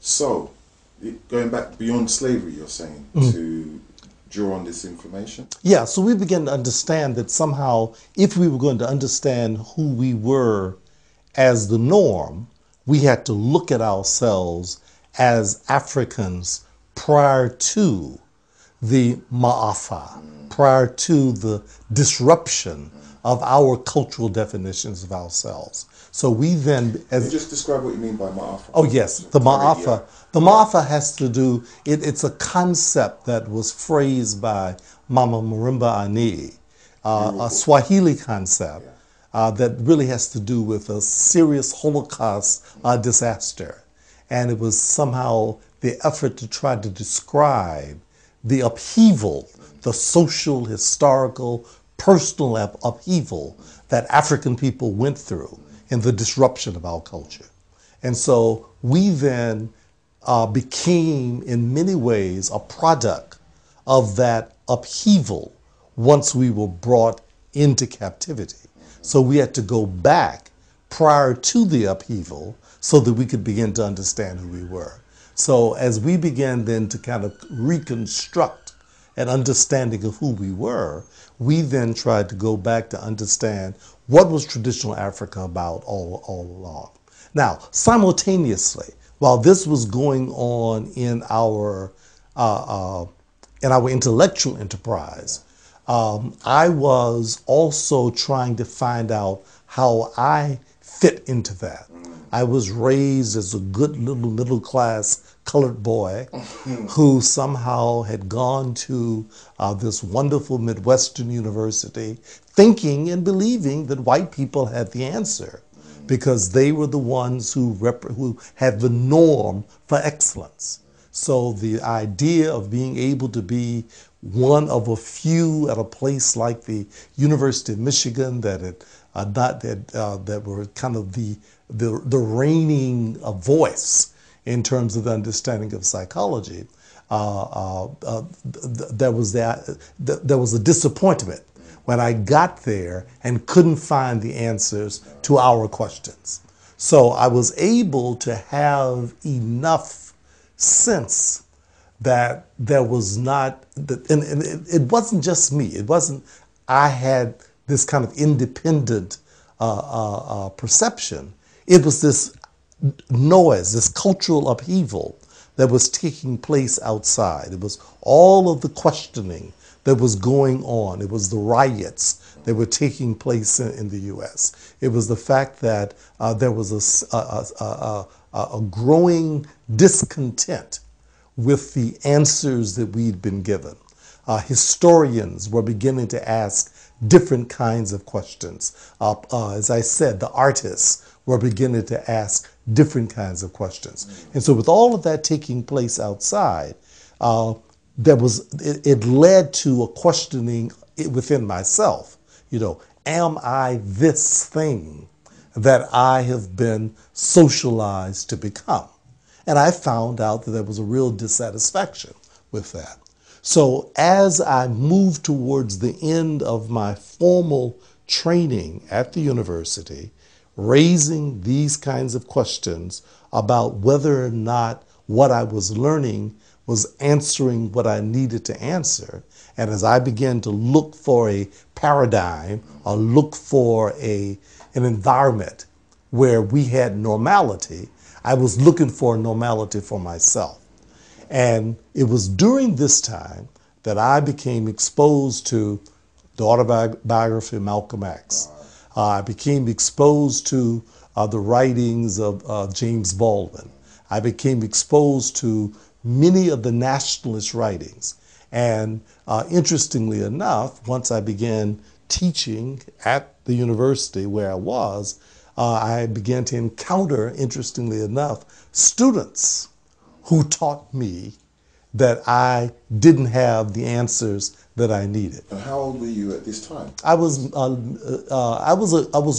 So, going back beyond slavery, you're saying, to draw on this information? Yeah, so we began to understand that somehow, if we were going to understand who we were as the norm, we had to look at ourselves as Africans prior to the Ma'afa, prior to the disruption of our cultural definitions of ourselves. So we then, Can you as just describe what you mean by ma'afa? oh yes, the Clarity, Ma'afa. The Ma'afa has to do, it's a concept that was phrased by Mama Marimba Ani, a Swahili concept that really has to do with a serious Holocaust disaster. And it was somehow the effort to try to describe the upheaval, the social, historical, personal upheaval that African people went through in the disruption of our culture. And so we then became, in many ways, a product of that upheaval once we were brought into captivity. So we had to go back prior to the upheaval so that we could begin to understand who we were. So as we began then to kind of reconstruct an understanding of who we were, we then tried to go back to understand what was traditional Africa about all along. Now, simultaneously, while this was going on in our intellectual enterprise, I was also trying to find out how I fit into that. I was raised as a good little middle class colored boy who somehow had gone to this wonderful Midwestern university thinking and believing that white people had the answer because they were the ones who had the norm for excellence. So the idea of being able to be one of a few at a place like the University of Michigan that were kind of the reigning voice in terms of the understanding of psychology, there was a disappointment when I got there and couldn't find the answers to our questions. So I was able to have enough sense that there was not, and it wasn't just me. It wasn't, I had this kind of independent perception. It was this noise, this cultural upheaval that was taking place outside. It was all of the questioning that was going on. It was the riots that were taking place in the U.S. It was the fact that there was a growing discontent with the answers that we'd been given. Historians were beginning to ask different kinds of questions. As I said, the artists were beginning to ask different kinds of questions. And so with all of that taking place outside, it led to a questioning within myself. You know, am I this thing that I have been socialized to become? And I found out that there was a real dissatisfaction with that. So as I moved towards the end of my formal training at the university, raising these kinds of questions about whether or not what I was learning was answering what I needed to answer. And as I began to look for a paradigm or look for an environment where we had normality, I was looking for normality for myself. And it was during this time that I became exposed to the autobiography of Malcolm X. I became exposed to the writings of James Baldwin. I became exposed to many of the nationalist writings. And interestingly enough, once I began teaching at the university where I was, I began to encounter, interestingly enough, students who taught me that I didn't have the answers that I needed. And how old were you at this time? I was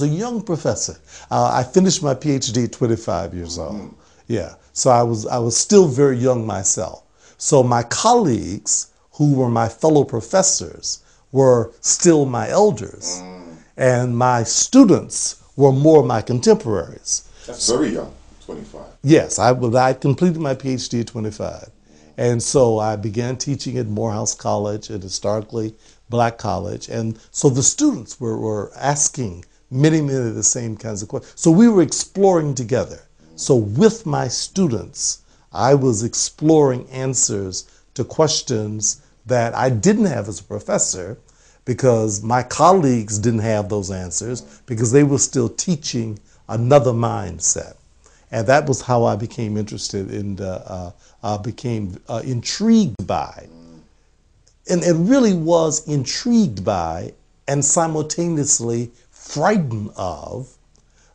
a young professor. I finished my PhD at 25 years old. Yeah, so I was still very young myself. So my colleagues, who were my fellow professors, were still my elders, and my students were more my contemporaries. That's very young. 25. Yes, I completed my PhD at 25. And so I began teaching at Morehouse College, an historically black college. And so the students were asking many of the same kinds of questions. So we were exploring together. So with my students, I was exploring answers to questions that I didn't have as a professor, because my colleagues didn't have those answers because they were still teaching another mindset. And that was how I became interested in, became intrigued by, and it really was intrigued by and simultaneously frightened of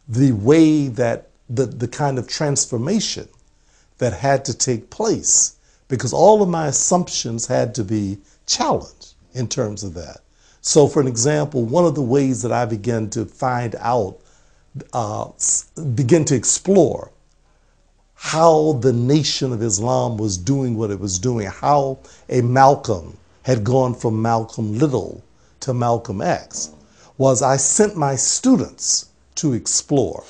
the way that the kind of transformation that had to take place, because all of my assumptions had to be challenged in terms of that. So for an example, one of the ways that I began to find out, begin to explore how the Nation of Islam was doing what it was doing, how a Malcolm had gone from Malcolm Little to Malcolm X, was I sent my students to explore.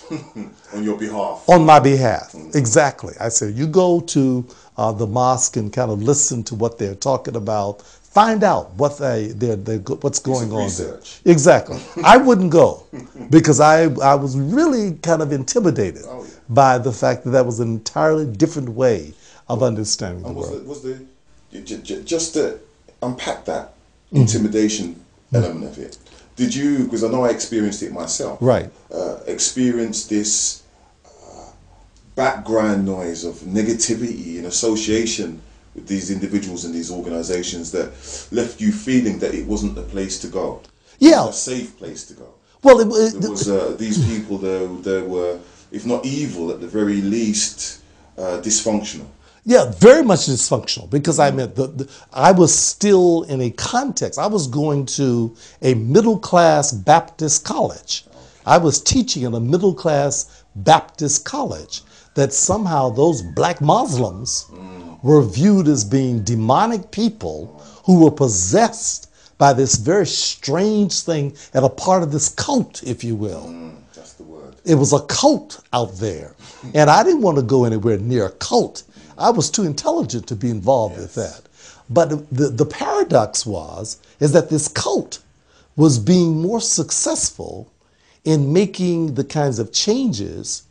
On your behalf. On my behalf, exactly. I said, you go to the mosque and kind of listen to what they're talking about, find out what what's going on there. Exactly. I wouldn't go because I was really kind of intimidated by the fact that that was an entirely different way of understanding the world. Just to unpack that intimidation element of it, did you, because I know I experienced it myself, right? Experience this background noise of negativity in association with these individuals and these organizations that left you feeling that it wasn't the place to go? Yeah. A safe place to go. Well, there was these people, they were, if not evil, at the very least dysfunctional. Yeah, very much dysfunctional, because I meant I was still in a context. I was going to a middle-class Baptist college. I was teaching in a middle-class Baptist college, that somehow those black Muslims were viewed as being demonic people who were possessed by this very strange thing and a part of this cult, if you will. That's the word. It was a cult out there. And I didn't want to go anywhere near a cult. I was too intelligent to be involved with that. But the paradox is that this cult was being more successful in making the kinds of changes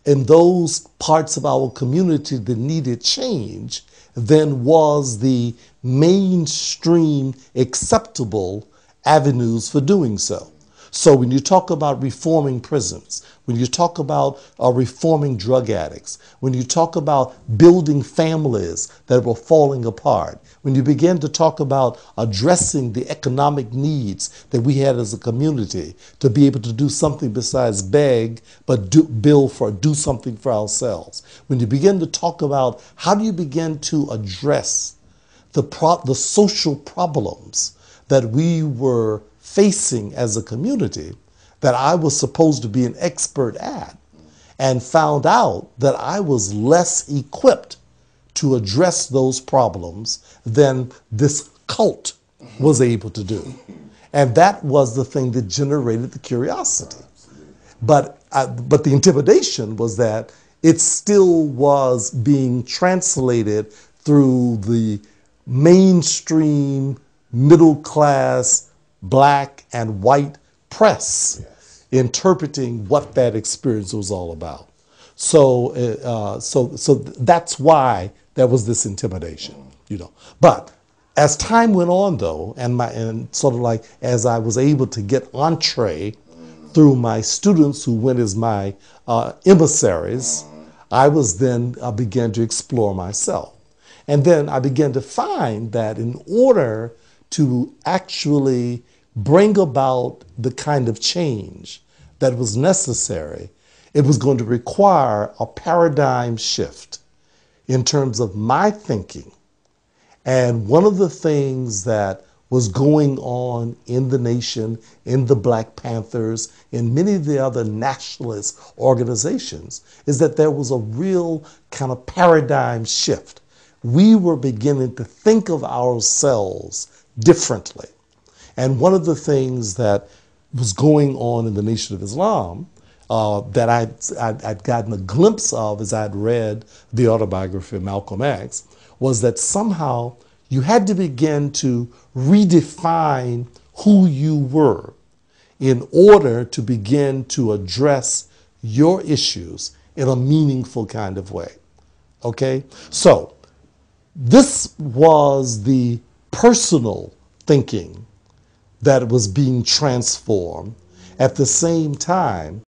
in those parts of our community that needed change than was the mainstream acceptable avenues for doing so. So when you talk about reforming prisons, when you talk about reforming drug addicts, when you talk about building families that were falling apart, when you begin to talk about addressing the economic needs that we had as a community to be able to do something besides beg, but do something for ourselves. When you begin to talk about how do you begin to address the social problems that we were facing as a community, that I was supposed to be an expert at, and found out that I was less equipped to address those problems than this cult was able to do. And that was the thing that generated the curiosity. But the intimidation was that it still was being translated through the mainstream, middle class, black and white press, interpreting what that experience was all about. So that's why there was this intimidation, But as time went on, though, and sort of like as I was able to get entree through my students who went as my emissaries, I began to explore myself. And then I began to find that in order to actually bring about the kind of change that was necessary, it was going to require a paradigm shift in terms of my thinking. And one of the things that was going on in the nation, in the Black Panthers, in many of the other nationalist organizations, is that there was a real kind of paradigm shift. We were beginning to think of ourselves differently. And one of the things that was going on in the Nation of Islam that I'd gotten a glimpse of as I'd read the autobiography of Malcolm X was that somehow you had to begin to redefine who you were in order to begin to address your issues in a meaningful kind of way. Okay? So, this was the personal thinking that was being transformed. At the same time,